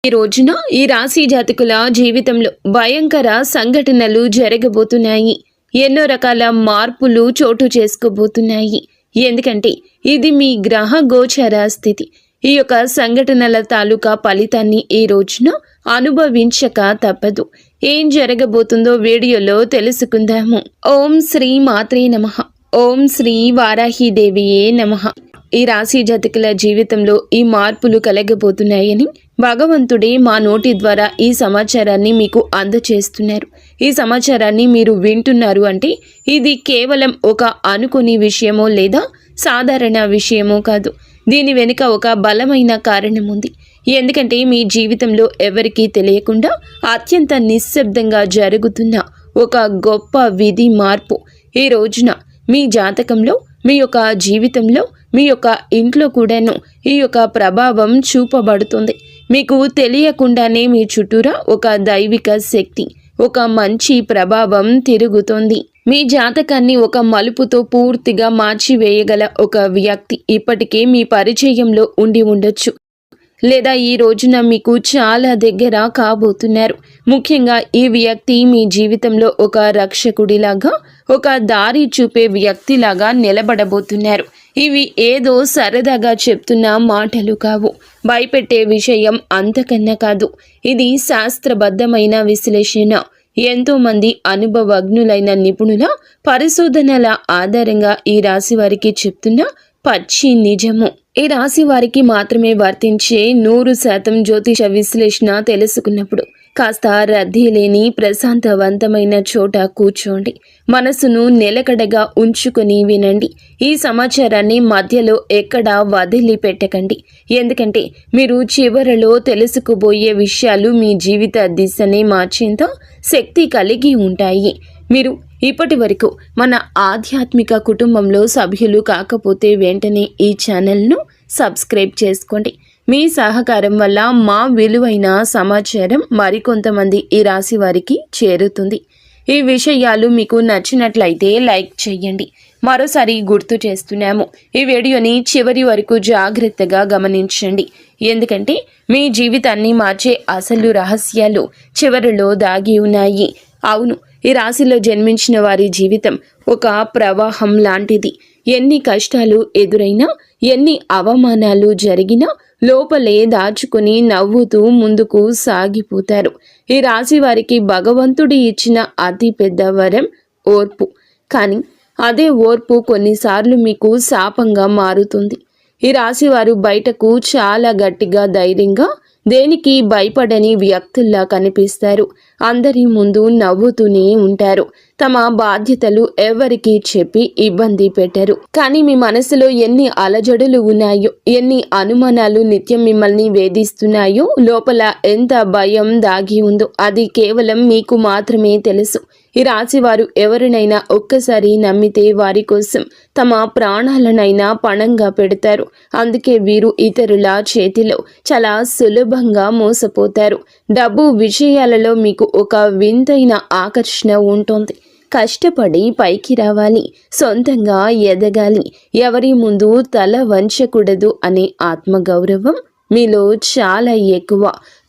ఈ రోజున ఈ రాశి జాతకుల జీవితంలో భయంకర సంఘటనలు జరగబోతున్నాయి. ఎన్నో రకాల మార్పులు చోటు చేసుకోబోతున్నాయి. ఎందుకంటే ఇది మీ గ్రహ గోచర స్థితి. ఈ యొక్క సంఘటనల తాలూకా ఫలితాన్ని ఈ రోజున అనుభవించక తప్పదు. ఏం జరగబోతుందో వీడియోలో తెలుసుకుందాము. ఓం శ్రీ మాత్రే నమః. ఓం శ్రీ వారాహిదేవియే నమః. ఈ రాశి జాతకుల జీవితంలో ఈ మార్పులు కలగబోతున్నాయని భగవంతుడే మా నోటి ద్వారా ఈ సమాచారాన్ని మీకు అందచేస్తున్నారు. ఈ సమాచారాన్ని మీరు వింటున్నారు అంటే ఇది కేవలం ఒక అనుకోని విషయమో లేదా సాధారణ విషయమో కాదు. దీని వెనుక ఒక బలమైన కారణం ఉంది. ఎందుకంటే మీ జీవితంలో ఎవరికీ తెలియకుండా అత్యంత నిశ్శబ్దంగా జరుగుతున్న ఒక గొప్ప విధి మార్పు ఈ రోజున మీ జాతకంలో, మీ యొక్క జీవితంలో, మీ యొక్క ఇంట్లో కూడాను ఈ యొక్క ప్రభావం చూపబడుతుంది. మీకు తెలియకుండానే మీ చుట్టూరా ఒక దైవిక శక్తి, ఒక మంచి ప్రభావం తిరుగుతోంది. మీ జాతకాన్ని ఒక మలుపుతో పూర్తిగా మార్చివేయగల ఒక వ్యక్తి ఇప్పటికే మీ పరిచయంలో ఉండి ఉండొచ్చు, లేదా ఈ రోజున మీకు చాలా దగ్గర కాబోతున్నారు. ముఖ్యంగా ఈ వ్యక్తి మీ జీవితంలో ఒక రక్షకుడిలాగా, ఒక దారి చూపే వ్యక్తిలాగా నిలబడబోతున్నారు. ఇవి ఏదో సరదాగా చెప్తున్న మాటలు కావు. భయపెట్టే విషయం అంతకన్నా కాదు. ఇది శాస్త్రబద్ధమైన విశ్లేషణ. ఎంతోమంది అనుభవజ్ఞులైన నిపుణుల పరిశోధనల ఆధారంగా ఈ రాశి వారికి చెప్తున్న పచ్చి నిజము. ఈ రాశి వారికి మాత్రమే వర్తించే 100% జ్యోతిష విశ్లేషణ తెలుసుకున్నప్పుడు కాస్త రద్దీ లేని ప్రశాంతవంతమైన చోట కూర్చోండి. మనసును నిలకడగా ఉంచుకొని వినండి. ఈ సమాచారాన్ని మధ్యలో ఎక్కడా వదిలిపెట్టకండి. ఎందుకంటే మీరు చివరలో తెలుసుకోబోయే విషయాలు మీ జీవిత దిశనే మార్చేంత శక్తి కలిగి ఉంటాయి. మీరు ఇప్పటి వరకు మన ఆధ్యాత్మిక కుటుంబంలో సభ్యులు కాకపోతే వెంటనే ఈ ఛానల్ను సబ్స్క్రైబ్ చేసుకోండి. మీ సహకారం వల్ల మా విలువైన సమాచారం మరికొంతమంది ఈ రాశి వారికి చేరుతుంది. ఈ విషయాలు మీకు నచ్చినట్లయితే లైక్ చేయండి. మరోసారి గుర్తు చేస్తున్నాము, ఈ వీడియోని చివరి వరకు జాగ్రత్తగా గమనించండి. ఎందుకంటే మీ జీవితాన్ని మార్చే అసలు రహస్యాలు చివరిలో దాగి ఉన్నాయి. అవును, ఈ రాశిలో జన్మించిన వారి జీవితం ఒక ప్రవాహం లాంటిది. ఎన్ని కష్టాలు ఎదురైనా, ఎన్ని అవమానాలు జరిగినా లోపలే దాచుకుని నవ్వుతూ ముందుకు సాగిపోతారు. ఈ రాశి వారికి భగవంతుడి ఇచ్చిన అతి పెద్ద వరం ఓర్పు. కానీ అదే ఓర్పు కొన్నిసార్లు మీకు శాపంగా మారుతుంది. ఈ రాశి వారు బయటకు చాలా గట్టిగా, ధైర్యంగా, దేనికి భయపడని వ్యక్తుల్లా కనిపిస్తారు. అందరి ముందు నవ్వుతూనే ఉంటారు. తమ బాధ్యతలు ఎవరికీ చెప్పి ఇబ్బంది పెట్టరు. కానీ మీ మనసులో ఎన్ని అలజడులు ఉన్నాయో, ఎన్ని అనుమానాలు నిత్యం మిమ్మల్ని వేధిస్తున్నాయో, లోపల ఎంత భయం దాగి ఉందో అది కేవలం మీకు మాత్రమే తెలుసు. ఈ రాశివారు ఎవరినైనా ఒక్కసారి నమ్మితే వారి కోసం తమ ప్రాణాలనైనా పణంగా పెడతారు. అందుకే వీరు ఇతరుల చేతిలో చాలా సులభంగా మోసపోతారు. డబ్బు విషయాలలో మీకు ఒక వింతైన ఆకర్షణ ఉంటుంది. కష్టపడి పైకి రావాలి, సొంతంగా ఎదగాలి, ఎవరి ముందు తల వంచకూడదు అనే ఆత్మగౌరవం మీలో చాలా ఎక్కువ.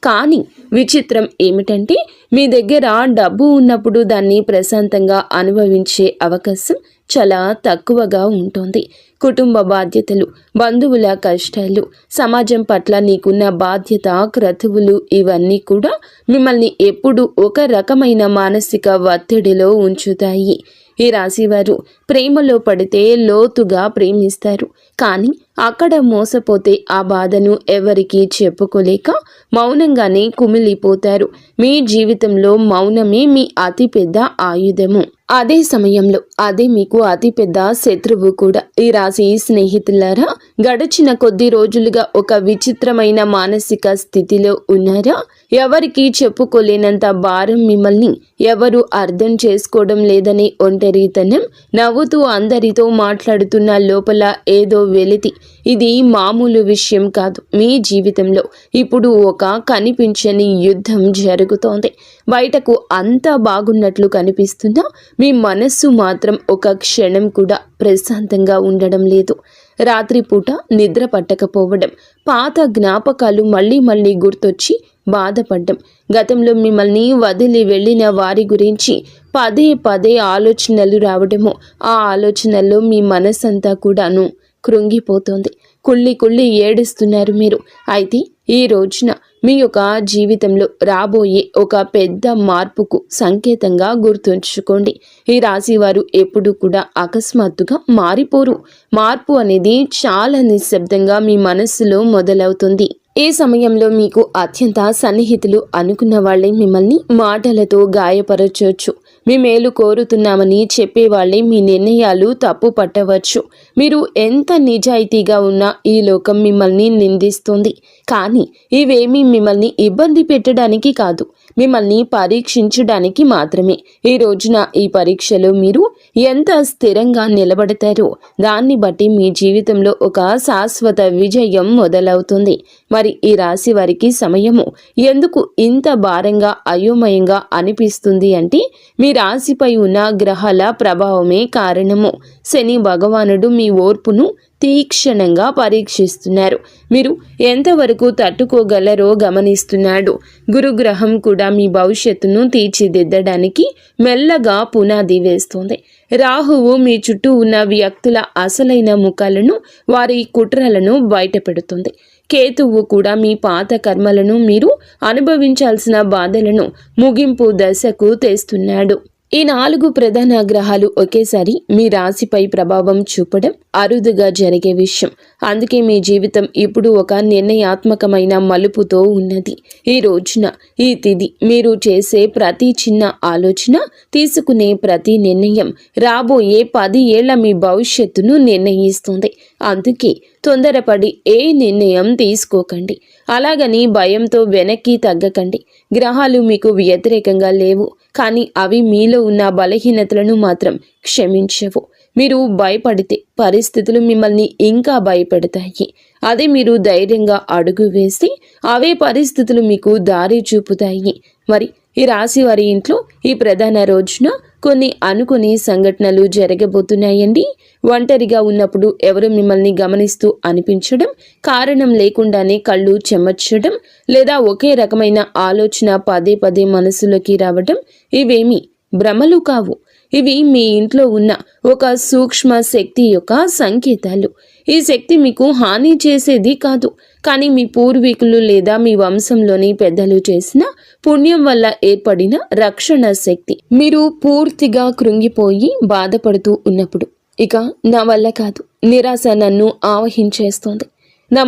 కానీ విచిత్రం ఏమిటంటే మీ దగ్గర డబ్బు ఉన్నప్పుడు దాన్ని ప్రశాంతంగా అనుభవించే అవకాశం చాలా తక్కువగా ఉంటుంది. కుటుంబ బాధ్యతలు, బంధువుల కష్టాలు, సమాజం పట్ల నీకున్న బాధ్యత, క్రతువులు ఇవన్నీ కూడా మిమ్మల్ని ఎప్పుడూ ఒక రకమైన మానసిక ఒత్తిడిలో ఉంచుతాయి. ఈ రాశివారు ప్రేమలో పడితే లోతుగా ప్రేమిస్తారు. కానీ అక్కడ మోసపోతే ఆ బాధను ఎవరికీ చెప్పుకోలేక మౌనంగానే కుమిలిపోతారు. మీ జీవితంలో మౌనమే మీ అతిపెద్ద ఆయుధము. అదే సమయంలో అదే మీకు అతిపెద్ద శత్రువు కూడా. ఈ రాశి స్నేహితులారా, గడిచిన కొద్ది రోజులుగా ఒక విచిత్రమైన మానసిక స్థితిలో ఉన్నారా? ఎవరికీ చెప్పుకోలేనంత భారం మిమ్మల్ని ఎవరు అర్థం చేసుకోవడం లేదనే ఒంటరితనం, నవ్వుతూ అందరితో మాట్లాడుతున్న లోపల ఏదో వెలితి. ఇది మామూలు విషయం కాదు. మీ జీవితంలో ఇప్పుడు ఒక కనిపించని యుద్ధం జరుగుతోంది. బయటకు అంతా బాగున్నట్లు కనిపిస్తున్నా మీ మనస్సు మాత్రం ఒక క్షణం కూడా ప్రశాంతంగా ఉండడం లేదు. రాత్రిపూట నిద్ర పట్టకపోవడం, పాత జ్ఞాపకాలు మళ్ళీ మళ్ళీ గుర్తొచ్చి బాధపడ్డం, గతంలో మిమ్మల్ని వదిలి వెళ్ళిన వారి గురించి పదే పదే ఆలోచనలు రావడము, ఆ ఆలోచనల్లో మీ మనసంతా కూడాను కృంగిపోతుంది. కుళ్ళి కుళ్ళి ఏడుస్తున్నారు మీరు. అయితే ఈ రోజున మీ యొక్క జీవితంలో రాబోయే ఒక పెద్ద మార్పుకు సంకేతంగా గుర్తుంచుకోండి. ఈ రాశి వారు ఎప్పుడు కూడా అకస్మాత్తుగా మారిపోరు. మార్పు అనేది చాలా నిశ్శబ్దంగా మీ మనస్సులో మొదలవుతుంది. ఈ సమయంలో మీకు అత్యంత సన్నిహితులు అనుకున్న వాళ్ళే మిమ్మల్ని మాటలతో గాయపరచవచ్చు. మీ మేలు కోరుతున్నామని చెప్పేవాళ్లే మీ నిర్ణయాలు తప్పు పట్టవచ్చు. మీరు ఎంత నిజాయితీగా ఉన్నా ఈ లోకం మిమ్మల్ని నిందిస్తుంది. కానీ ఇవేమీ మిమ్మల్ని ఇబ్బంది పెట్టడానికి కాదు, మిమ్మల్ని పరీక్షించడానికి మాత్రమే. ఈ రోజున ఈ పరీక్షలో మీరు ఎంత స్థిరంగా నిలబడతారో దాన్ని బట్టి మీ జీవితంలో ఒక శాశ్వత విజయం మొదలవుతుంది. మరి ఈ రాశి వారికి సమయము ఎందుకు ఇంత భారంగా అయోమయంగా అనిపిస్తుంది అంటే మీ రాశిపై ఉన్న గ్రహాల ప్రభావమే కారణము. శని భగవానుడు మీ ఓర్పును తీక్షణంగా పరీక్షిస్తున్నారు. మీరు ఎంతవరకు తట్టుకోగలరో గమనిస్తున్నాడు. గురుగ్రహం కూడా మీ భవిష్యత్తును తీర్చిదిద్దడానికి మెల్లగా పునాది వేస్తుంది. రాహువు మీ చుట్టూ ఉన్న వ్యక్తుల అసలైన ముఖాలను, వారి కుట్రలను బయటపెడుతుంది. కేతువు కూడా మీ పాత కర్మలను, మీరు అనుభవించాల్సిన బాధలను ముగింపు దశకు తెస్తున్నాడు. ఈ 4 ప్రధాన గ్రహాలు ఒకేసారి మీ రాశిపై ప్రభావం చూపడం అరుదుగా జరిగే విషయం. అందుకే మీ జీవితం ఇప్పుడు ఒక నిర్ణయాత్మకమైన మలుపుతో ఉన్నది. ఈ రోజున, ఈ తిథి, మీరు చేసే ప్రతి చిన్న ఆలోచన, తీసుకునే ప్రతి నిర్ణయం రాబోయే 10 ఏళ్ల మీ భవిష్యత్తును నిర్ణయిస్తుంది. అందుకే తొందరపడి ఏ నిర్ణయం తీసుకోకండి. అలాగని భయంతో వెనక్కి తగ్గకండి. గ్రహాలు మీకు వ్యతిరేకంగా లేవు, కానీ అవి మీలో ఉన్న బలహీనతలను మాత్రం క్షమించవు. మీరు భయపడితే పరిస్థితులు మిమ్మల్ని ఇంకా భయపెడతాయి. అదే మీరు ధైర్యంగా అడుగు వేసి అవే పరిస్థితులు మీకు దారి చూపుతాయి. మరి ఈ రాశి వారి ఇంట్లో ఈ ప్రధాన రోజున కొన్ని అనుకుని సంఘటనలు జరగబోతున్నాయండి. ఒంటరిగా ఉన్నప్పుడు ఎవరు మిమ్మల్ని గమనిస్తూ అనిపించడం, కారణం లేకుండానే కళ్ళు చెమర్చడం, లేదా ఒకే రకమైన ఆలోచన పదే పదే మనసులోకి రావడం ఇవేమీ భ్రమలు కావు. ఇవి మీ ఇంట్లో ఉన్న ఒక సూక్ష్మ శక్తి యొక్క సంకేతాలు. ఈ శక్తి మీకు హాని చేసేది కాదు, కానీ మీ పూర్వీకులు లేదా మీ వంశంలోని పెద్దలు చేసిన పుణ్యం వల్ల ఏర్పడిన రక్షణ శక్తి. మీరు పూర్తిగా కృంగిపోయి బాధపడుతూ ఉన్నప్పుడు, ఇక నా వల్ల కాదు, నిరాశ నన్ను ఆవహించేస్తోంది, నా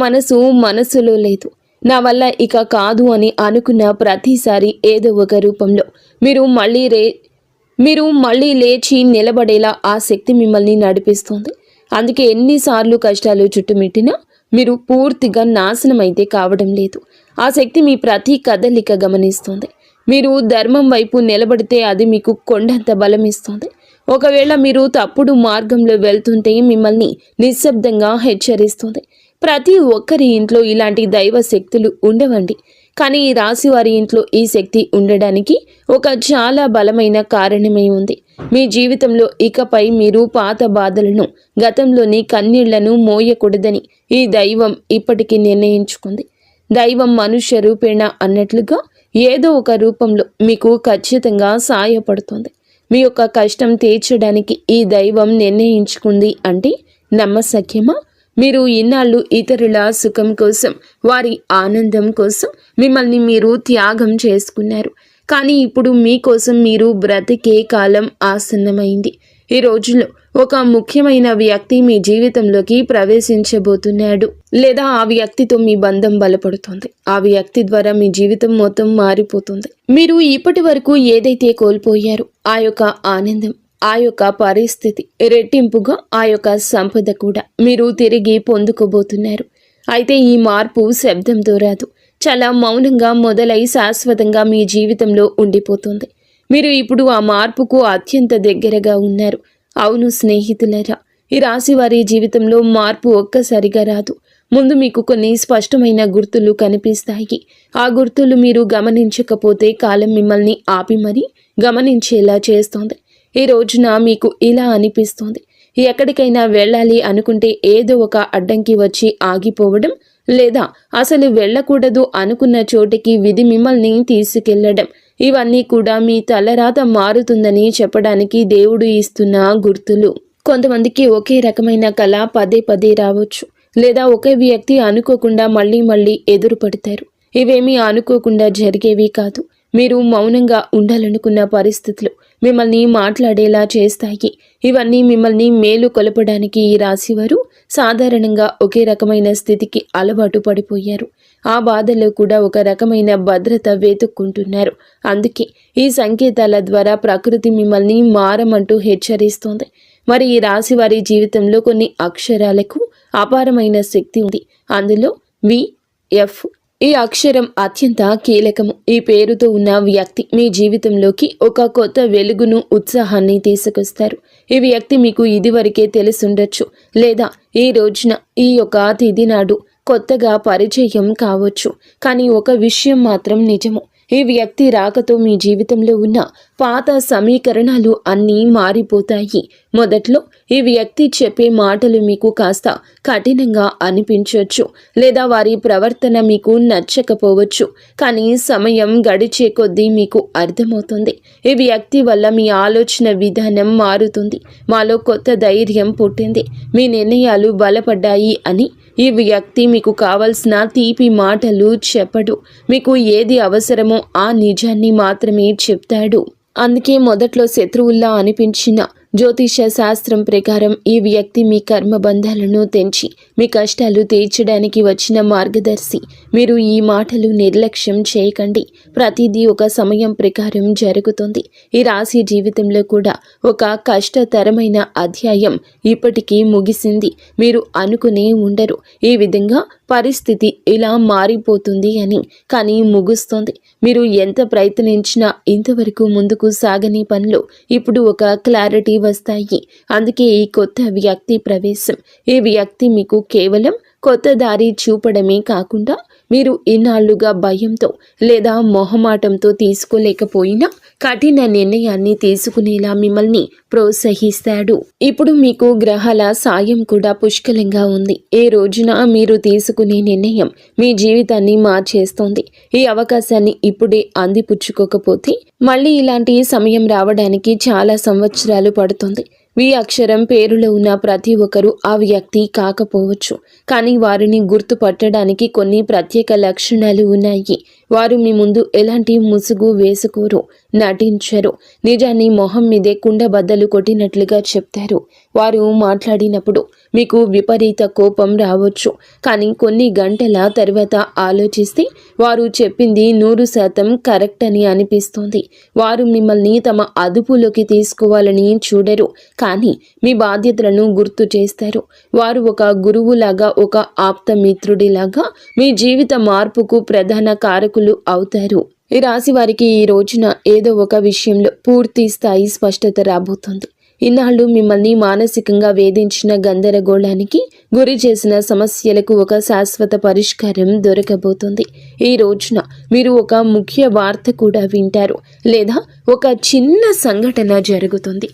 మనసులో లేదు, నా వల్ల ఇక కాదు అని అనుకున్న ప్రతిసారి ఏదో ఒక రూపంలో మీరు మళ్ళీ లేచి నిలబడేలా ఆ శక్తి మిమ్మల్ని నడిపిస్తోంది. అందుకే ఎన్నిసార్లు కష్టాలు చుట్టుమిట్టినా మీరు పూర్తిగా నాశనం అయితే కావడం లేదు. ఆ శక్తి మీ ప్రతి కదలిక గమనిస్తుంది. మీరు ధర్మం వైపు నిలబడితే అది మీకు కొండంత బలం ఇస్తుంది. ఒకవేళ మీరు తప్పుడు మార్గంలో వెళ్తుంటే మిమ్మల్ని నిశ్శబ్దంగా హెచ్చరిస్తుంది. ప్రతి ఒక్కరి ఇంట్లో ఇలాంటి దైవ శక్తులు ఉండవండి, కానీ ఈ రాశి వారి ఇంట్లో ఈ శక్తి ఉండడానికి ఒక చాలా బలమైన కారణమే ఉంది. మీ జీవితంలో ఇకపై మీరు పాత బాధలను, గతంలోని కన్నీళ్లను మోయకూడదని ఈ దైవం ఇప్పటికీ నిర్ణయించుకుంది. దైవం మనుష్య రూపేణ అన్నట్లుగా ఏదో ఒక రూపంలో మీకు ఖచ్చితంగా సాయపడుతుంది. మీ యొక్క కష్టం తీర్చడానికి ఈ దైవం నిర్ణయించుకుంది అంటే నమ్మశక్యమా? మీరు ఇన్నాళ్ళు ఇతరుల సుఖం కోసం, వారి ఆనందం కోసం మిమ్మల్ని మీరు త్యాగం చేసుకున్నారు. కానీ ఇప్పుడు మీకోసం మీరు బ్రతికే కాలం ఆసన్నమైంది. ఈ రోజుల్లో ఒక ముఖ్యమైన వ్యక్తి మీ జీవితంలోకి ప్రవేశించబోతున్నాడు, లేదా ఆ వ్యక్తితో మీ బంధం బలపడుతుంది. ఆ వ్యక్తి ద్వారా మీ జీవితం మొత్తం మారిపోతుంది. మీరు ఇప్పటి వరకు ఏదైతే కోల్పోయారో ఆ యొక్క ఆనందం, ఆ యొక్క పరిస్థితి, రెట్టింపుగా ఆ యొక్క సంపద కూడా మీరు తిరిగి పొందుకోబోతున్నారు. అయితే ఈ మార్పు శబ్దంతో రాదు, చాలా మౌనంగా మొదలై శాశ్వతంగా మీ జీవితంలో ఉండిపోతుంది. మీరు ఇప్పుడు ఆ మార్పుకు అత్యంత దగ్గరగా ఉన్నారు. అవును స్నేహితులరా, ఈ రాశి వారి జీవితంలో మార్పు ఒక్కసారిగా రాదు. ముందు మీకు కొన్ని స్పష్టమైన గుర్తులు కనిపిస్తాయి. ఆ గుర్తులు మీరు గమనించకపోతే కాలం మిమ్మల్ని ఆపి మరీ గమనించేలా చేస్తోంది. ఈ రోజున మీకు ఇలా అనిపిస్తోంది, ఎక్కడికైనా వెళ్ళాలి అనుకుంటే ఏదో ఒక అడ్డంకి వచ్చి ఆగిపోవడం, లేదా అసలు వెళ్ళకూడదు అనుకున్న చోటికి విధి మిమ్మల్ని తీసుకెళ్లడం, ఇవన్నీ కూడా మీ తలరాత మారుతుందని చెప్పడానికి దేవుడు ఇస్తున్న గుర్తులు. కొంతమందికి ఒకే రకమైన కళ పదే పదే రావచ్చు, లేదా ఒకే వ్యక్తి అనుకోకుండా మళ్ళీ మళ్ళీ ఎదురుపడతారు. ఇవేమీ అనుకోకుండా జరిగేవి కాదు. మీరు మౌనంగా ఉండాలనుకున్న పరిస్థితులు మిమ్మల్ని మాట్లాడేలా చేస్తాయి. ఇవన్నీ మిమ్మల్ని మేలు కొలపడానికి ఈ రాశివారు సాధారణంగా ఒకే రకమైన స్థితికి అలవాటు పడిపోయారు. ఆ బాధలో కూడా ఒక రకమైన భద్రత వెతుక్కుంటున్నారు. అందుకే ఈ సంకేతాల ద్వారా ప్రకృతి మిమ్మల్ని మారమంటూ హెచ్చరిస్తోంది. మరి ఈ రాశి వారి జీవితంలో కొన్ని అక్షరాలకు అపారమైన శక్తి ఉంది. అందులో వి.ఎఫ్. ఈ అక్షరం అత్యంత కీలకము. ఈ పేరుతో ఉన్న వ్యక్తి మీ జీవితంలోకి ఒక కొత్త వెలుగును, ఉత్సాహాన్ని తీసుకొస్తారు. ఈ వ్యక్తి మీకు ఇదివరకే తెలుసుండొచ్చు, లేదా ఈ రోజున ఈ యొక్క తిథి నాడు కొత్తగా పరిచయం కావచ్చు. కానీ ఒక విషయం మాత్రం నిజము. ఈ వ్యక్తి రాకతో మీ జీవితంలో ఉన్న పాత సమీకరణాలు అన్నీ మారిపోతాయి. మొదట్లో ఈ వ్యక్తి చెప్పే మాటలు మీకు కాస్త కఠినంగా అనిపించవచ్చు, లేదా వారి ప్రవర్తన మీకు నచ్చకపోవచ్చు. కానీ సమయం గడిచే కొద్దీ మీకు అర్థమవుతుంది, ఈ వ్యక్తి వల్ల మీ ఆలోచన విధానం మారుతుంది, మాలో కొత్త ధైర్యం పుట్టింది, మీ నిర్ణయాలు బలపడ్డాయి అని. ఈ వ్యక్తి మీకు కావలసిన తీపి మాటలు చెప్పడు, మీకు ఏది అవసరమో ఆ నిజాన్ని మాత్రమే చెప్తాడు. అందుకే మొదట్లో శత్రువుల్లా అనిపించిన జ్యోతిష శాస్త్రం ప్రకారం ఈ వ్యక్తి మీ కర్మబంధాలను తెంచి మీ కష్టాలు తీర్చడానికి వచ్చిన మార్గదర్శి. మీరు ఈ మాటలు నిర్లక్ష్యం చేయకండి. ప్రతిదీ ఒక సమయం ప్రకారం జరుగుతుంది. ఈ రాశి జీవితంలో కూడా ఒక కష్టతరమైన అధ్యాయం ఇప్పటికీ ముగిసింది. మీరు అనుకునే ఉండరు ఈ విధంగా పరిస్థితి ఇలా మారిపోతుంది అని, కానీ ముగుస్తోంది. మీరు ఎంత ప్రయత్నించినా ఇంతవరకు ముందుకు సాగని పనిలో ఇప్పుడు ఒక క్లారిటీ వస్తాయి. అందుకే ఈ కొత్త వ్యక్తి ప్రవేశం. ఈ వ్యక్తి మీకు కేవలం కొత్త దారి చూపడమే కాకుండా మీరు ఇన్నాళ్లుగా భయంతో లేదా మొహమాటంతో తీసుకోలేకపోయినా కఠిన నిర్ణయాన్ని తీసుకునేలా మిమ్మల్ని ప్రోత్సహిస్తాడు. ఇప్పుడు మీకు గ్రహాల సాయం కూడా పుష్కలంగా ఉంది. ఏ రోజున మీరు తీసుకునే నిర్ణయం మీ జీవితాన్ని మార్చేస్తోంది. ఈ అవకాశాన్ని ఇప్పుడే అందిపుచ్చుకోకపోతే మళ్ళీ ఇలాంటి సమయం రావడానికి చాలా సంవత్సరాలు పడుతుంది. వి అక్షరం పేరులో ఉన్న ప్రతి ఒక్కరూ ఆ వ్యక్తి కాకపోవచ్చు, కానీ వారిని గుర్తుపట్టడానికి కొన్ని ప్రత్యేక లక్షణాలు ఉన్నాయి. వారు మీ ముందు ఎలాంటి ముసుగు వేసుకోరు, నటించరు. నిజాన్ని మొహం మీదే కుండబద్దలు కొట్టినట్లుగా చెప్తారు. వారు మాట్లాడినప్పుడు మీకు విపరీత కోపం రావచ్చు, కానీ కొన్ని గంటల తర్వాత ఆలోచిస్తే వారు చెప్పింది 100% కరెక్ట్ అని అనిపిస్తుంది. వారు మిమ్మల్ని తమ అదుపులోకి తీసుకోవాలని చూడరు, కానీ మీ బాధ్యతలను గుర్తు చేస్తారు. వారు ఒక గురువులాగా, ఒక ఆప్త మిత్రుడిలాగా మీ జీవిత మార్పుకు ప్రధాన కారకులు అవుతారు. ఈ రాశి వారికి ఈ రోజున ఏదో ఒక విషయంలో పూర్తి స్థాయి స్పష్టత రాబోతుంది. ఇన్నాళ్ళు మిమ్మల్ని మానసికంగా వేధించిన గందరగోళానికి గురి చేసిన సమస్యలకు ఒక శాశ్వత పరిష్కారం దొరకబోతుంది. ఈ రోజున మీరు ఒక ముఖ్య వార్త కూడా వింటారు, లేదా ఒక చిన్న సంఘటన జరుగుతుంది.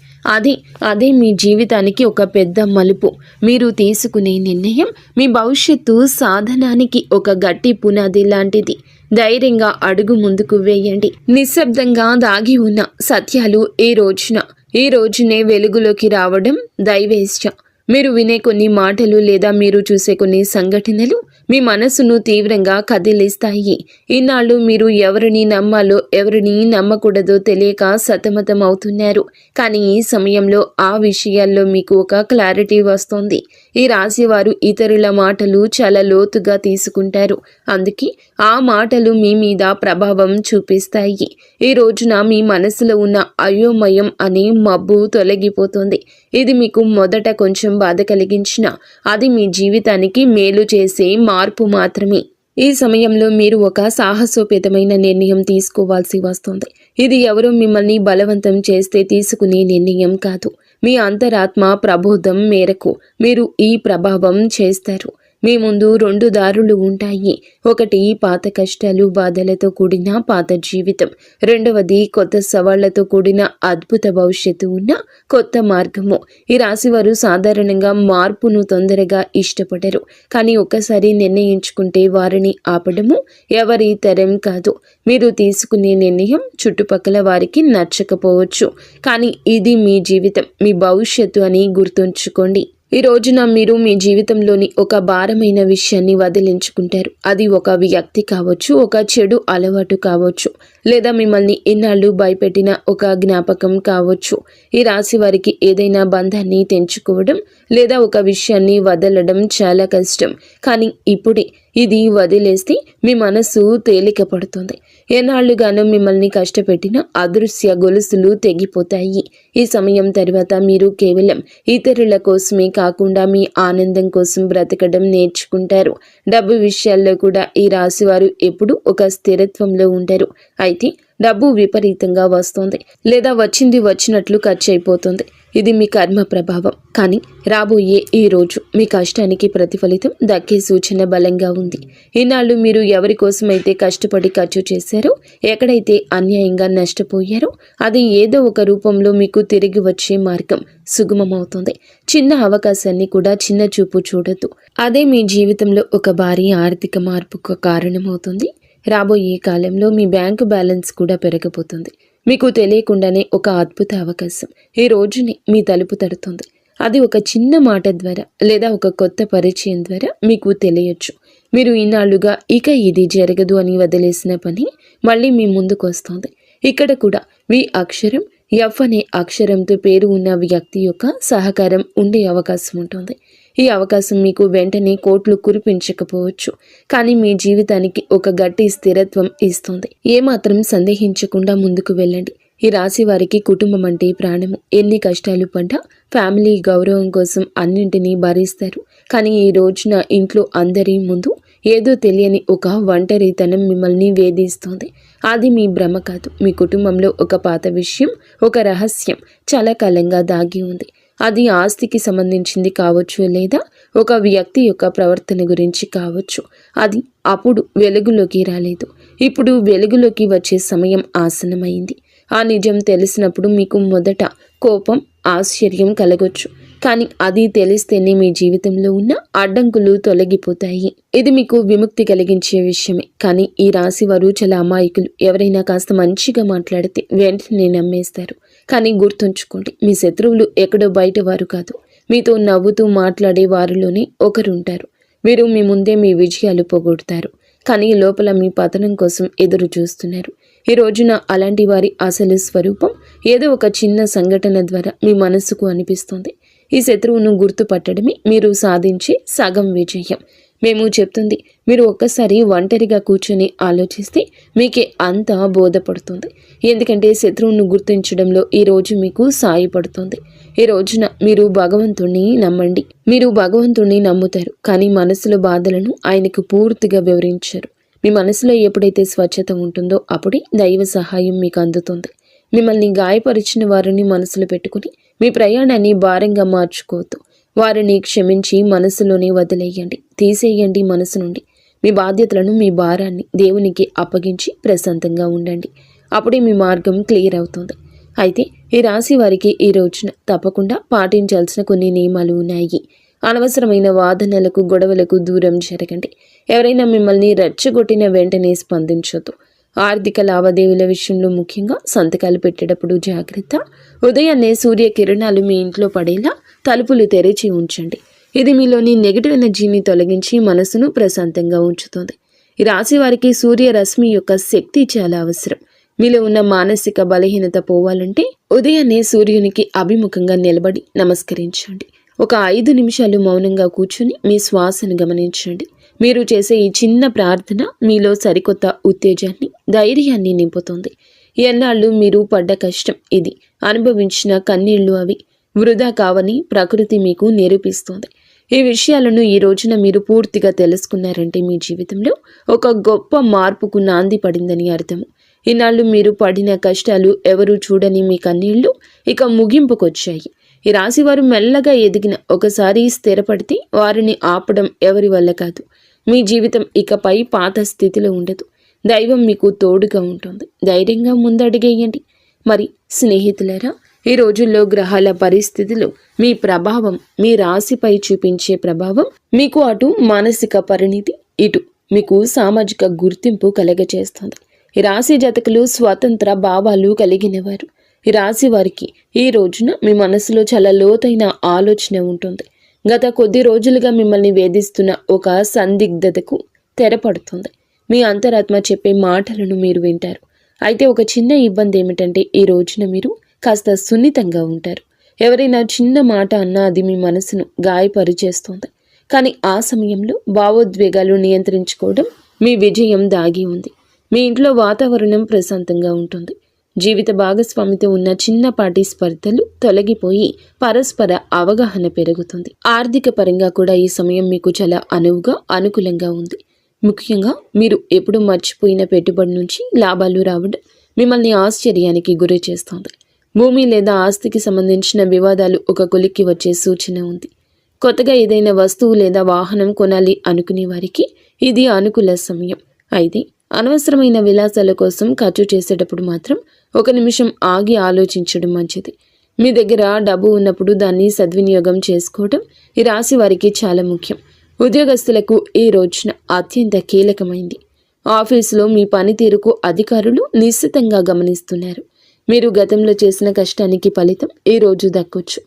అదే మీ జీవితానికి ఒక పెద్ద మలుపు. మీరు తీసుకునే నిర్ణయం మీ భవిష్యత్తు సాధనానికి ఒక గట్టి పునాది లాంటిది. ధైర్యంగా అడుగు ముందుకు వేయండి. నిశ్శబ్దంగా దాగి ఉన్న సత్యాలు ఈ రోజునే వెలుగులోకి రావడం దైవేచ్ఛ. మీరు వినే కొన్ని మాటలు లేదా మీరు చూసే కొన్ని సంఘటనలు మీ మనసును తీవ్రంగా కదిలిస్తాయి. ఇన్నాళ్ళు మీరు ఎవరిని నమ్మాలో ఎవరిని నమ్మకూడదో తెలియక సతమతం అవుతున్నారు. కానీ ఈ సమయంలో ఆ విషయాల్లో మీకు ఒక క్లారిటీ వస్తుంది. ఈ రాశి వారు ఇతరుల మాటలు చాలా లోతుగా తీసుకుంటారు. అందుకే ఆ మాటలు మీ మీద ప్రభావం చూపిస్తాయి. ఈ రోజున మీ మనసులో ఉన్న అయోమయం అనే మబ్బు తొలగిపోతుంది. ఇది మీకు మొదట కొంచెం బాధ కలిగించిన అది మీ జీవితానికి మేలు చేసే మార్పు మాత్రమే. ఈ సమయంలో మీరు ఒక సాహసోపేతమైన నిర్ణయం తీసుకోవాల్సి వస్తుంది. ఇది ఎవరో మిమ్మల్ని బలవంతం చేస్తే తీసుకునే నిర్ణయం కాదు. మీ అంతరాత్మ ప్రబోధం మేరకు మీరు ఈ ప్రభావం చేస్తారు. మీ ముందు 2 దారులు ఉంటాయి. ఒకటి పాత కష్టాలు బాధలతో కూడిన పాత జీవితం, రెండవది కొత్త సవాళ్లతో కూడిన అద్భుత భవిష్యత్తు ఉన్న కొత్త మార్గము. ఈ రాశివారు సాధారణంగా మార్పును తొందరగా ఇష్టపడరు, కానీ ఒక్కసారి నిర్ణయించుకుంటే వారిని ఆపడము ఎవరి తరం కాదు. మీరు తీసుకునే నిర్ణయం చుట్టుపక్కల వారికి నచ్చకపోవచ్చు, కానీ ఇది మీ జీవితం, మీ భవిష్యత్తు అని గుర్తుంచుకోండి. ఈ రోజున మీరు మీ జీవితంలోని ఒక భారమైన విషయాన్ని వదిలించుకుంటారు. అది ఒక వ్యక్తి కావచ్చు, ఒక చెడు అలవాటు కావచ్చు, లేదా మిమ్మల్ని ఇన్నాళ్ళు భయపెట్టిన ఒక జ్ఞాపకం కావచ్చు. ఈ రాశి వారికి ఏదైనా బంధాన్ని తెంచుకోవడం లేదా ఒక విషయాన్ని వదలడం చాలా కష్టం, కానీ ఇప్పుడే ఇది వదిలేస్తే మీ మనసు తేలిక పడుతుంది. ఎన్నాళ్లుగానో మిమ్మల్ని కష్టపెట్టిన అదృశ్య గొలుసులు తెగిపోతాయి. ఈ సమయం తర్వాత మీరు కేవలం ఇతరుల కోసమే కాకుండా మీ ఆనందం కోసం బ్రతకడం నేర్చుకుంటారు. డబ్బు విషయాల్లో కూడా ఈ రాశివారు ఎప్పుడూ ఒక స్థిరత్వంలో ఉంటారు. అయితే డబ్బు విపరీతంగా వస్తుంది, లేదా వచ్చింది వచ్చినట్లు ఖర్చు అయిపోతుంది. ఇది మీ కర్మ ప్రభావం. కానీ రాబోయే ఈ రోజు మీ కష్టానికి ప్రతిఫలితం దక్కే సూచన బలంగా ఉంది. ఈనాళ్ళు మీరు ఎవరి కోసమైతే కష్టపడి ఖర్చు చేశారో, ఎక్కడైతే అన్యాయంగా నష్టపోయారో, అది ఏదో ఒక రూపంలో మీకు తిరిగి వచ్చే మార్గం సుగమమవుతుంది. చిన్న అవకాశాన్ని కూడా చిన్న చూపు చూడొద్దు. అదే మీ జీవితంలో ఒక భారీ ఆర్థిక మార్పుకు కారణమవుతుంది. రాబోయే కాలంలో మీ బ్యాంకు బ్యాలెన్స్ కూడా పెరగబోతుంది. మీకు తెలియకుండానే ఒక అద్భుత అవకాశం ఈ రోజుని మీ తలుపు తడుతుంది. అది ఒక చిన్న మాట ద్వారా లేదా ఒక కొత్త పరిచయం ద్వారా మీకు తెలియచ్చు. మీరు ఇన్నాళ్లుగా ఇక ఇది జరగదు అని వదిలేసిన పని మళ్ళీ మీ ముందుకు వస్తుంది. ఇక్కడ కూడా వి అక్షరం, ఎఫ్ అనే అక్షరంతో పేరు ఉన్న వ్యక్తి యొక్క సహకారం ఉండే అవకాశం ఉంటుంది. ఈ అవకాశం మీకు వెంటనే కోట్లు కురిపించకపోవచ్చు, కానీ మీ జీవితానికి ఒక గట్టి స్థిరత్వం ఇస్తుంది. ఏమాత్రం సందేహించకుండా ముందుకు వెళ్ళండి. ఈ రాశి వారికి కుటుంబం అంటే ప్రాణము. ఎన్ని కష్టాలు పడ్డా ఫ్యామిలీ గౌరవం కోసం అన్నింటినీ భరిస్తారు. కానీ ఈ రోజున ఇంట్లో అందరి ముందు ఏదో తెలియని ఒక ఒంటరితనం మిమ్మల్ని వేధిస్తోంది. అది మీ భ్రమ కాదు. మీ కుటుంబంలో ఒక పాత విషయం, ఒక రహస్యం చాలా కాలంగా దాగి ఉంది. అది ఆస్తికి సంబంధించింది కావచ్చు, లేదా ఒక వ్యక్తి యొక్క ప్రవర్తన గురించి కావచ్చు. అది అప్పుడు వెలుగులోకి రాలేదు. ఇప్పుడు వెలుగులోకి వచ్చే సమయం ఆసన్నమైంది. ఆ నిజం తెలిసినప్పుడు మీకు మొదట కోపం, ఆశ్చర్యం కలగొచ్చు, కానీ అది తెలిస్తేనే మీ జీవితంలో ఉన్న అడ్డంకులు తొలగిపోతాయి. ఇది మీకు విముక్తి కలిగించే విషయమే. కానీ ఈ రాశి వారు చాలా అమాయకులు. ఎవరైనా కాస్త మంచిగా మాట్లాడితే వెంటనే నమ్మేస్తారు. కానీ గుర్తుంచుకోండి, మీ శత్రువులు ఎక్కడో బయట వారు కాదు. మీతో నవ్వుతూ మాట్లాడే వారిలోనే ఒకరుంటారు. వీరు మీ ముందే మీ విజయాలు పోగొడతారు, కానీ లోపల మీ పతనం కోసం ఎదురు చూస్తున్నారు. ఈ రోజున అలాంటి వారి అసలు స్వరూపం ఏదో ఒక చిన్న సంఘటన ద్వారా మీ మనసుకు అనిపిస్తుంది. ఈ శత్రువును గుర్తుపట్టడమే మీరు సాధించే సగం విజయం. మేము చెప్తుంది మీరు ఒక్కసారి ఒంటరిగా కూర్చొని ఆలోచిస్తే మీకే అంతా బోధపడుతుంది. ఎందుకంటే శత్రువును గుర్తించడంలో ఈ రోజు మీకు సాయపడుతుంది. ఈ రోజున మీరు భగవంతుణ్ణి నమ్మండి. మీరు భగవంతుణ్ణి నమ్ముతారు, కానీ మనసులో బాధలను ఆయనకు పూర్తిగా వివరించారు. మీ మనసులో ఎప్పుడైతే స్వచ్ఛత ఉంటుందో అప్పుడే దైవ సహాయం మీకు అందుతుంది. మిమ్మల్ని గాయపరిచిన వారిని మనసులో పెట్టుకుని మీ ప్రయాణాన్ని భారంగా మార్చుకోవద్దు. వారిని క్షమించి మనసులోనే వదిలేయండి, తీసేయండి మనసు నుండి. మీ బాధ్యతలను, మీ భారాన్ని దేవునికి అప్పగించి ప్రశాంతంగా ఉండండి. అప్పుడే మీ మార్గం క్లియర్ అవుతుంది. అయితే ఈ రాశి వారికి ఈ రోజున తప్పకుండా పాటించాల్సిన కొన్ని నియమాలు ఉన్నాయి. అనవసరమైన వాదనలకు, గొడవలకు దూరం జరగండి. ఎవరైనా మిమ్మల్ని రెచ్చగొట్టిన వెంటనే స్పందించొద్దు. ఆర్థిక లావాదేవీల విషయంలో ముఖ్యంగా సంతకాలు పెట్టేటప్పుడు జాగ్రత్త. ఉదయాన్నే సూర్యకిరణాలు మీ ఇంట్లో పడేలా తలుపులు తెరిచి ఉంచండి. ఇది మీలోని నెగిటివ్ ఎనర్జీని తొలగించి మనసును ప్రశాంతంగా ఉంచుతుంది. ఈ రాశి వారికి సూర్యరశ్మి యొక్క శక్తి చాలా అవసరం. మీలో ఉన్న మానసిక బలహీనత పోవాలంటే ఉదయాన్నే సూర్యునికి అభిముఖంగా నిలబడి నమస్కరించండి. ఒక 5 నిమిషాలు మౌనంగా కూర్చుని మీ శ్వాసను గమనించండి. మీరు చేసే ఈ చిన్న ప్రార్థన మీలో సరికొత్త ఉత్తేజాన్ని, ధైర్యాన్ని నింపుతుంది. ఎన్నాళ్ళు మీరు పడ్డ కష్టం ఇది, అనుభవించిన కన్నీళ్లు అవి వృధా కావని ప్రకృతి మీకు నిరూపిస్తుంది. ఈ విషయాలను ఈ రోజున మీరు పూర్తిగా తెలుసుకున్నారంటే మీ జీవితంలో ఒక గొప్ప మార్పుకు నాంది పడిందని అర్థము. ఈనాళ్ళు మీరు పడిన కష్టాలు, ఎవరూ చూడని మీ కన్నీళ్లు ఇక ముగింపుకొచ్చాయి. ఈ రాశి వారు మెల్లగా ఎదిగిన ఒకసారి స్థిరపడితే వారిని ఆపడం ఎవరి వల్ల కాదు. మీ జీవితం ఇకపై పాత స్థితిలో ఉండదు. దైవం మీకు తోడుగా ఉంటుంది. ధైర్యంగా ముందడుగేయండి. మరి స్నేహితులారా, ఈ రోజుల్లో గ్రహాల పరిస్థితులు మీ ప్రభావం, మీ రాశిపై చూపించే ప్రభావం మీకు అటు మానసిక పరిణితి, ఇటు మీకు సామాజిక గుర్తింపు కలగజేస్తుంది. ఈ రాశి జాతకులు స్వతంత్ర భావాలు కలిగినవారు. ఈ రాశి వారికి ఈ రోజున మీ మనసులో చాలా లోతైన ఆలోచన ఉంటుంది. గత కొద్ది రోజులుగా మిమ్మల్ని వేధిస్తున్న ఒక సందిగ్ధతకు తెరపడుతుంది. మీ అంతరాత్మ చెప్పే మాటలను మీరు వింటారు. అయితే ఒక చిన్న ఇబ్బంది ఏమిటంటే ఈ రోజున మీరు కాస్త సున్నితంగా ఉంటారు. ఎవరైనా చిన్న మాట అన్నా అది మీ మనసును గాయపరిచేస్తుంది. కానీ ఆ సమయంలో భావోద్వేగాలు నియంత్రించుకోవడం మీ విజయం దాగి ఉంది. మీ ఇంట్లో వాతావరణం ప్రశాంతంగా ఉంటుంది. జీవిత భాగస్వామితో ఉన్న చిన్నపాటి స్పర్ధలు తొలగిపోయి పరస్పర అవగాహన పెరుగుతుంది. ఆర్థిక పరంగా కూడా ఈ సమయం మీకు చాలా అనుకూలంగా ఉంది. ముఖ్యంగా మీరు ఎప్పుడు మర్చిపోయిన పెట్టుబడి నుంచి లాభాలు రావడం మిమ్మల్ని ఆశ్చర్యానికి గురి చేస్తుంది. భూమి లేదా ఆస్తికి సంబంధించిన వివాదాలు ఒక కొలిక్కి వచ్చే సూచన ఉంది. కొత్తగా ఏదైనా వస్తువు లేదా వాహనం కొనాలి అనుకునే వారికి ఇది అనుకూల సమయం. అయితే అనవసరమైన విలాసాల కోసం ఖర్చు చేసేటప్పుడు మాత్రం ఒక నిమిషం ఆగి ఆలోచించడం మంచిది. మీ దగ్గర డబ్బు ఉన్నప్పుడు దాన్ని సద్వినియోగం చేసుకోవడం ఈ రాశి వారికి చాలా ముఖ్యం. ఉద్యోగస్తులకు ఈ రోజున అత్యంత కీలకమైంది. ఆఫీసులో మీ పనితీరుకు అధికారులు నిశ్చితంగా గమనిస్తున్నారు. మీరు గతంలో చేసిన కష్టానికి ఫలితం ఈ రోజు దక్కొచ్చు.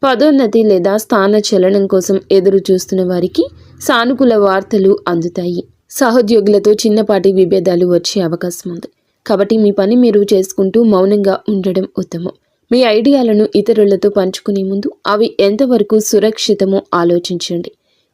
పదోన్నతి లేదా స్థాన చలనం కోసం ఎదురు చూస్తున్న వారికి సానుకూల వార్తలు అందుతాయి. సహోద్యోగులతో చిన్నపాటి విభేదాలు వచ్చే అవకాశం ఉంది. కాబట్టి మీ పని మీరు చేసుకుంటూ మౌనంగా ఉండడం ఉత్తమం. మీ ఐడియాలను ఇతరులతో పంచుకునే ముందు అవి ఎంతవరకు సురక్షితమో ఆలోచించండి.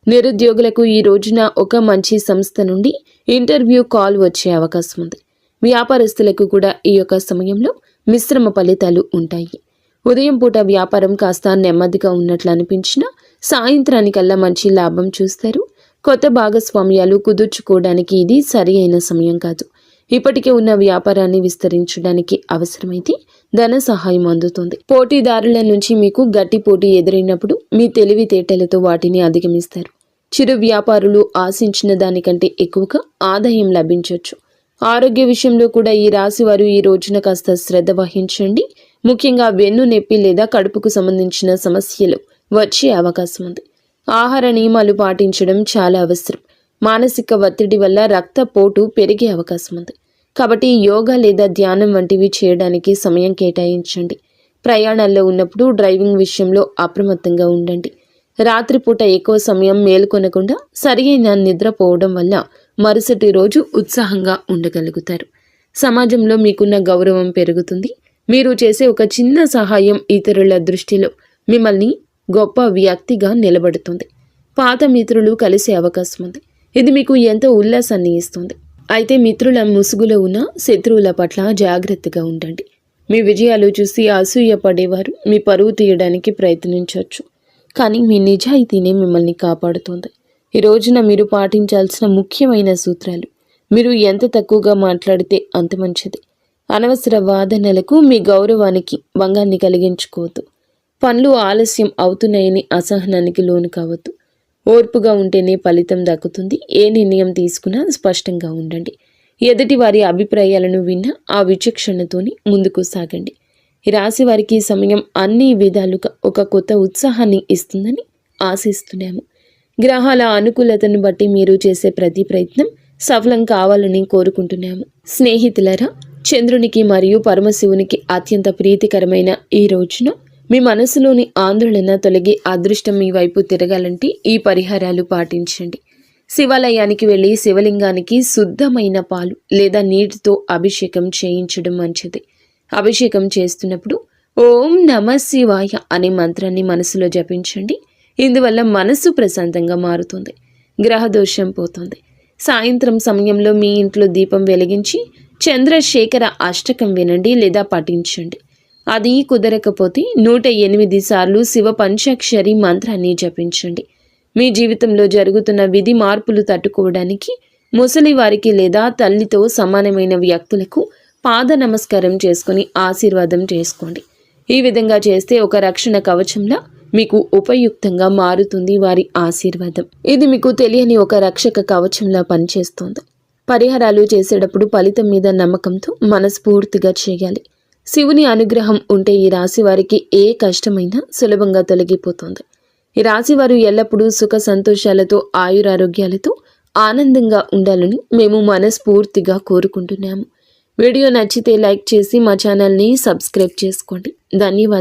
నిరుద్యోగులకు ఈ రోజున ఒక మంచి సంస్థ నుండి ఇంటర్వ్యూ కాల్ వచ్చే అవకాశం ఉంది. వ్యాపారస్తులకు కూడా ఈ యొక్క సమయంలో మిశ్రమ ఫలితాలు ఉంటాయి. ఉదయం పూట వ్యాపారం కాస్త నెమ్మదిగా ఉన్నట్లు అనిపించినా సాయంత్రానికల్లా మంచి లాభం చూస్తారు. కొత్త భాగస్వామ్యాలు కుదుర్చుకోవడానికి ఇది సరి అయిన సమయం కాదు. ఇప్పటికే ఉన్న వ్యాపారాన్ని విస్తరించడానికి అవసరమైతే ధన సహాయం అందుతుంది. పోటీదారుల నుంచి మీకు గట్టి పోటీ ఎదురైనప్పుడు మీ తెలివితేటలతో వాటిని అధిగమిస్తారు. చిరు వ్యాపారులు ఆశించిన దానికంటే ఎక్కువగా ఆదాయం లభించవచ్చు. ఆరోగ్య విషయంలో కూడా ఈ రాశి వారు ఈ రోజున కాస్త శ్రద్ధ వహించండి. ముఖ్యంగా వెన్ను నొప్పి లేదా కడుపుకు సంబంధించిన సమస్యలు వచ్చే అవకాశం ఉంది. ఆహార నియమాలు పాటించడం చాలా అవసరం. మానసిక ఒత్తిడి వల్ల రక్తపోటు పెరిగే అవకాశం ఉంది. కాబట్టి యోగా లేదా ధ్యానం వంటివి చేయడానికి సమయం కేటాయించండి. ప్రయాణాల్లో ఉన్నప్పుడు డ్రైవింగ్ విషయంలో అప్రమత్తంగా ఉండండి. రాత్రిపూట ఎక్కువ సమయం మేల్కొనకుండా సరియైన నిద్రపోవడం వల్ల మరుసటి రోజు ఉత్సాహంగా ఉండగలుగుతారు. సమాజంలో మీకున్న గౌరవం పెరుగుతుంది. మీరు చేసే ఒక చిన్న సహాయం ఇతరుల దృష్టిలో మిమ్మల్ని గొప్ప వ్యక్తిగా నిలబడుతుంది. పాత మిత్రులు కలిసే అవకాశం ఉంది. ఇది మీకు ఎంతో ఉల్లాసాన్ని ఇస్తుంది. అయితే మిత్రుల ముసుగులో ఉన్న శత్రువుల పట్ల జాగ్రత్తగా ఉండండి. మీ విజయాలు చూసి అసూయ పడేవారు మీ పరువు తీయడానికి ప్రయత్నించవచ్చు. కానీ మీ నిజాయితీనే మిమ్మల్ని కాపాడుతుంది. ఈ రోజున మీరు పాటించాల్సిన ముఖ్యమైన సూత్రాలు: మీరు ఎంత తక్కువగా మాట్లాడితే అంత మంచిది. అనవసర వాదనలకు మీ గౌరవానికి భంగాన్ని కలిగించుకోవద్దు. పనులు ఆలస్యం అవుతున్నాయని అసహనానికి లోను కావద్దు. ఓర్పుగా ఉంటేనే ఫలితం దక్కుతుంది. ఏ నిర్ణయం తీసుకున్నా స్పష్టంగా ఉండండి. ఎదుటి వారి అభిప్రాయాలను విన్నా ఆ విచక్షణతోని ముందుకు సాగండి. ఈ రాశి వారికి ఈ సమయం అన్ని విధాలుగా ఒక కొత్త ఉత్సాహాన్ని ఇస్తుందని ఆశిస్తున్నాము. గ్రహాల అనుకూలతను బట్టి మీరు చేసే ప్రతి ప్రయత్నం సఫలం కావాలని కోరుకుంటున్నాము. స్నేహితులారా, చంద్రునికి మరియు పరమశివునికి అత్యంత ప్రీతికరమైన ఈ రోజున మీ మనసులోని ఆందోళన తొలగి అదృష్టం మీ వైపు తిరగాలంటే ఈ పరిహారాలు పాటించండి. శివాలయానికి వెళ్ళి శివలింగానికి శుద్ధమైన పాలు లేదా నీటితో అభిషేకం చేయించడం మంచిది. అభిషేకం చేస్తున్నప్పుడు ఓం నమ శివాయ అనే మంత్రాన్ని మనసులో జపించండి. ఇందువల్ల మనసు ప్రశాంతంగా మారుతుంది, గ్రహదోషం పోతుంది. సాయంత్రం సమయంలో మీ ఇంట్లో దీపం వెలిగించి చంద్రశేఖర అష్టకం వినండి లేదా పఠించండి. అది కుదరకపోతే 108 సార్లు శివ పంచాక్షరి మంత్రాన్ని జపించండి. మీ జీవితంలో జరుగుతున్న విధి మార్పులు తట్టుకోవడానికి ముసలి వారికి లేదా తల్లితో సమానమైన వ్యక్తులకు పాద నమస్కారం చేసుకుని ఆశీర్వాదం చేసుకోండి. ఈ విధంగా చేస్తే ఒక రక్షణ కవచంలా మీకు ఉపయుక్తంగా మారుతుంది వారి ఆశీర్వాదం. ఇది మీకు తెలియని ఒక రక్షక కవచంలా పనిచేస్తుంది. పరిహారాలు చేసేటప్పుడు ఫలితం మీద నమ్మకంతో మనస్ఫూర్తిగా చేయాలి. శివుని అనుగ్రహం ఉంటే ఈ రాశి వారికి ఏ కష్టమైనా సులభంగా తొలగిపోతుంది. ఈ రాశి వారు ఎల్లప్పుడూ సుఖ సంతోషాలతో ఆయురారోగ్యాలతో ఆనందంగా ఉండాలని మేము మనస్ఫూర్తిగా కోరుకుంటున్నాము. వీడియో నచ్చితే లైక్ చేసి మా ఛానల్ని సబ్స్క్రైబ్ చేసుకోండి. ధన్యవాదాలు.